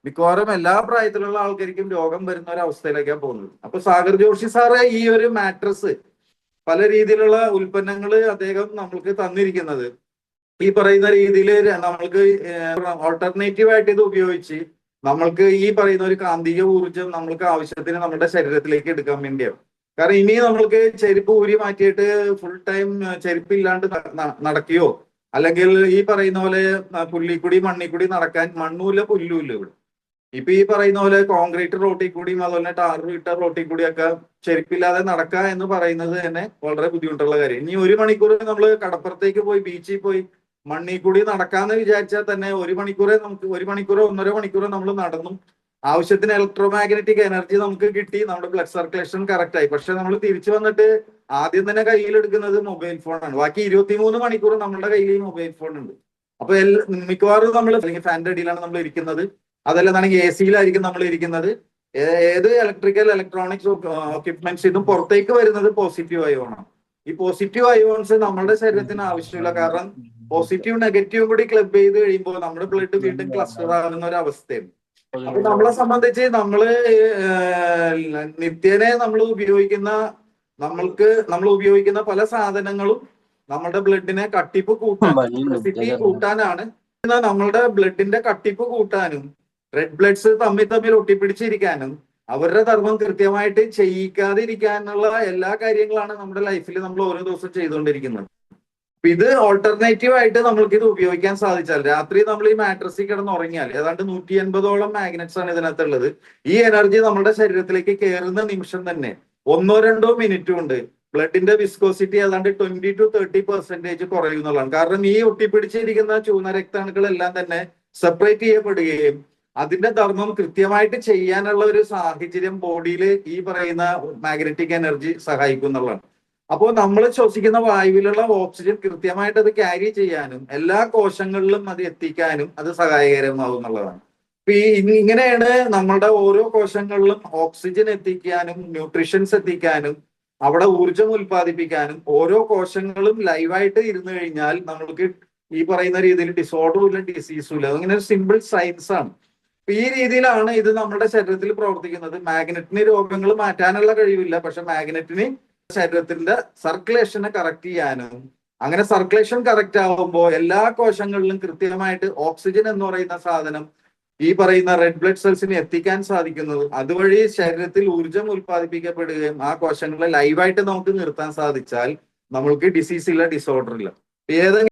മിക്കവാറും എല്ലാ പ്രായത്തിലുള്ള ആൾക്കാർക്കും രോഗം വരുന്ന ഒരു അവസ്ഥയിലേക്കാണ് പോകുന്നത്. അപ്പൊ സാഗർ ജോഷി സാറ് ഈ ഒരു മാട്രസ് പല രീതിയിലുള്ള ഉൽപ്പന്നങ്ങൾ അദ്ദേഹം നമ്മൾക്ക് തന്നിരിക്കുന്നത് ഈ പറയുന്ന രീതിയിൽ നമ്മൾക്ക് ഓൾട്ടർനേറ്റീവ് ആയിട്ട് ഇത് ഉപയോഗിച്ച് നമ്മൾക്ക് ഈ പറയുന്ന ഒരു കാന്തിക ഊർജം നമ്മൾക്ക് ആവശ്യത്തിന് നമ്മുടെ ശരീരത്തിലേക്ക് എടുക്കാൻ വേണ്ടിയാണ്. കാരണം ഇനി നമ്മൾക്ക് ചെരുപ്പ് ഊരി മാറ്റിയിട്ട് ഫുൾ ടൈം ചെരുപ്പില്ലാണ്ട് നടക്കുകയോ അല്ലെങ്കിൽ ഈ പറയുന്ന പോലെ പുല്ലിക്കൂടി മണ്ണിക്കൂടി നടക്കാൻ മണ്ണൂല്ല പുല്ലുമില്ല ഇവിടെ. ഇപ്പൊ ഈ പറയുന്ന പോലെ കോൺക്രീറ്റ് റോട്ടിൽ കൂടിയും അതുപോലെ ടാർ ഇട്ട റോട്ടിൽ കൂടിയൊക്കെ ചെരുപ്പില്ലാതെ നടക്കുക എന്ന് പറയുന്നത് തന്നെ വളരെ ബുദ്ധിമുട്ടുള്ള കാര്യം. ഇനി 1 മണിക്കൂർ നമ്മൾ കടപ്പുറത്തേക്ക് പോയി ബീച്ചിൽ പോയി മണ്ണിൽ കൂടി നടക്കാന്ന് വിചാരിച്ചാൽ തന്നെ 1 മണിക്കൂറേ നമുക്ക് 1 മണിക്കൂറോ 1.5 മണിക്കൂറോ നമ്മൾ നടന്നു ആവശ്യത്തിന് ഇലക്ട്രോ മാഗ്നറ്റിക് എനർജി നമുക്ക് കിട്ടി, നമ്മുടെ ബ്ലഡ് സർക്കുലേഷൻ കറക്റ്റ് ആയി. പക്ഷെ നമ്മൾ തിരിച്ചു വന്നിട്ട് ആദ്യം തന്നെ കയ്യിലെടുക്കുന്നത് മൊബൈൽ ഫോണാണ്. ബാക്കി 23 മണിക്കൂർ നമ്മുടെ കയ്യിൽ മൊബൈൽ ഫോൺ ഉണ്ട്. അപ്പൊ മിക്കവാറും നമ്മൾ അല്ലെങ്കിൽ ഫാൻ്റെ അടിയിലാണ് നമ്മൾ ഇരിക്കുന്നത്, അതല്ലെന്നാണെങ്കിൽ എ സിയിലായിരിക്കും നമ്മൾ ഇരിക്കുന്നത്. ഏത് ഇലക്ട്രിക്കൽ ഇലക്ട്രോണിക്സ് എക്യുപ്മെന്റ്സ് ഇതും പുറത്തേക്ക് വരുന്നത് പോസിറ്റീവ് അയോണാണ്. ഈ പോസിറ്റീവ് അയോൺസ് നമ്മുടെ ശരീരത്തിന് ആവശ്യമില്ല. കാരണം പോസിറ്റീവ് നെഗറ്റീവും കൂടി ക്ലബ് ചെയ്ത് കഴിയുമ്പോൾ നമ്മുടെ ബ്ലഡ് വീണ്ടും ക്ലസ്റ്റർ ആകുന്ന ഒരു അവസ്ഥയാണ്. അപ്പൊ നമ്മളെ സംബന്ധിച്ച് നമ്മള് നിത്യേന നമ്മൾ ഉപയോഗിക്കുന്ന പല സാധനങ്ങളും നമ്മുടെ ബ്ലഡിനെ കട്ടിപ്പ് കൂട്ടാനാണ്. നമ്മളുടെ ബ്ലഡിന്റെ കട്ടിപ്പ് കൂട്ടാനും റെഡ് ബ്ലഡ്സ് തമ്മിൽ ഒട്ടിപ്പിടിച്ചിരിക്കാനും അവരുടെ ധർമ്മം കൃത്യമായിട്ട് ചെയ്യിക്കാതിരിക്കാനുള്ള എല്ലാ കാര്യങ്ങളാണ് നമ്മുടെ ലൈഫിൽ നമ്മൾ ഓരോ ദിവസം ചെയ്തുകൊണ്ടിരിക്കുന്നത്. ഇത് ഓൾട്ടർനേറ്റീവ് ആയിട്ട് നമ്മൾക്ക് ഇത് ഉപയോഗിക്കാൻ സാധിച്ചാൽ രാത്രി നമ്മൾ ഈ മാട്രസിൽ കിടന്ന് ഉറങ്ങിയാൽ ഏതാണ്ട് 180ഓളം മാഗ്നറ്റ്സ് ആണ് ഇതിനകത്തുള്ളത്. ഈ എനർജി നമ്മുടെ ശരീരത്തിലേക്ക് കയറുന്ന നിമിഷം തന്നെ 1-2 മിനിറ്റ് കൊണ്ട് ബ്ലഡിന്റെ വിസ്കോസിറ്റി ഏതാണ്ട് 20 to 30% കുറയുന്നതാണ്. കാരണം ഈ ഒട്ടിപ്പിടിച്ചിരിക്കുന്ന ചൂന രക്താണുക്കളെല്ലാം തന്നെ സെപ്പറേറ്റ് ചെയ്യപ്പെടുകയും അതിന്റെ ധർമ്മം കൃത്യമായിട്ട് ചെയ്യാനുള്ള ഒരു സാഹചര്യം ബോഡിയിൽ ഈ പറയുന്ന മാഗ്നറ്റിക് എനർജി സഹായിക്കും എന്നുള്ളതാണ്. അപ്പോൾ നമ്മൾ ശ്വസിക്കുന്ന വായുവിലുള്ള ഓക്സിജൻ കൃത്യമായിട്ട് അത് ക്യാരി ചെയ്യാനും എല്ലാ കോശങ്ങളിലും അത് എത്തിക്കാനും അത് സഹായകരമാവും എന്നുള്ളതാണ്. അപ്പൊ ഇങ്ങനെയാണ് നമ്മളുടെ ഓരോ കോശങ്ങളിലും ഓക്സിജൻ എത്തിക്കാനും ന്യൂട്രീഷൻസ് എത്തിക്കാനും അവിടെ ഊർജം ഉൽപ്പാദിപ്പിക്കാനും ഓരോ കോശങ്ങളും ലൈവായിട്ട് ഇരുന്നു കഴിഞ്ഞാൽ നമ്മൾക്ക് ഈ പറയുന്ന രീതിയിൽ ഡിസോർഡറും ഇല്ല ഡിസീസും ഇല്ല. അങ്ങനെ ഒരു സിമ്പിൾ സയൻസ് ആണ്. അപ്പൊ ഈ രീതിയിലാണ് ഇത് നമ്മുടെ ശരീരത്തിൽ പ്രവർത്തിക്കുന്നത്. മാഗ്നറ്റിന് രോഗങ്ങൾ മാറ്റാനുള്ള കഴിവില്ല, പക്ഷെ മാഗ്നറ്റിന് ശരീരത്തിന്റെ സർക്കുലേഷനെ കറക്റ്റ് ചെയ്യാനും അങ്ങനെ സർക്കുലേഷൻ കറക്റ്റ് ആവുമ്പോൾ എല്ലാ കോശങ്ങളിലും കൃത്യമായിട്ട് ഓക്സിജൻ എന്ന് പറയുന്ന സാധനം ഈ പറയുന്ന റെഡ് ബ്ലഡ് സെൽസിന് എത്തിക്കാൻ സാധിക്കുന്നത്. അതുവഴി ശരീരത്തിൽ ഊർജം ഉൽപ്പാദിപ്പിക്കപ്പെടുകയും ആ കോശങ്ങളെ ലൈവായിട്ട് നമുക്ക് നിർത്താൻ സാധിച്ചാൽ നമ്മൾക്ക് ഡിസീസ് ഇല്ല, ഡിസോർഡർ ഇല്ല. ഏതെങ്കിലും